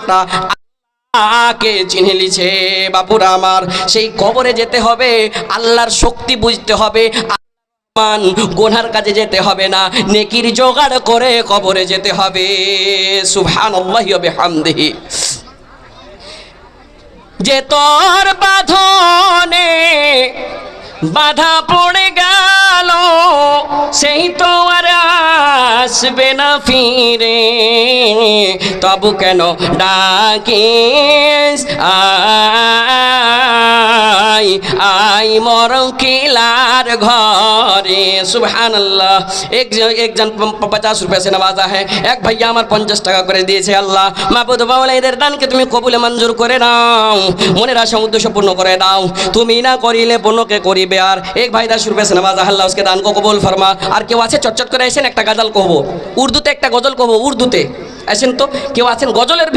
লোকটা কে চিনে লিছে। বাপুরা আমার, সেই কবরে যেতে হবে, আল্লাহর শক্তি বুঝতে হবে, গুনার কাজে যেতে হবে না, নেকির জোগাড় করে কবরে যেতে হবে। সুবহানাল্লাহি ওয়া বিহামদিহি। যে তোর বাঁধনে বাধা পড়ে গেল, সেই তো আর আসবে না ফিরে, তবু কেন ডাকিস আই আই মরকিলার ঘরে। সুবহানাল্লাহ। একজন 50 रुपए से नवाजा है, এক ভাইয়া আমার 50 টাকা করে দিয়েছে। আল্লাহ মাবুদ বাউলা, এদের দানকে তুমি কবুলে মঞ্জুর করে নাও, মনের আশা উদ্দেশ্য পূর্ণ করে দাও। তুমি না করিলে পূর্ণকে করিবে। আর এক ভাই 10 रुपए से नवाजा, আল্লাহ उसके दान को कबूल फरमा। আর কেউ আছে চটচট করে এসেন, একটা গজল কহবো উর্দুতে, একটা গজল কহবো উর্দুতে। আসেন তো, কেউ আছেন গজলের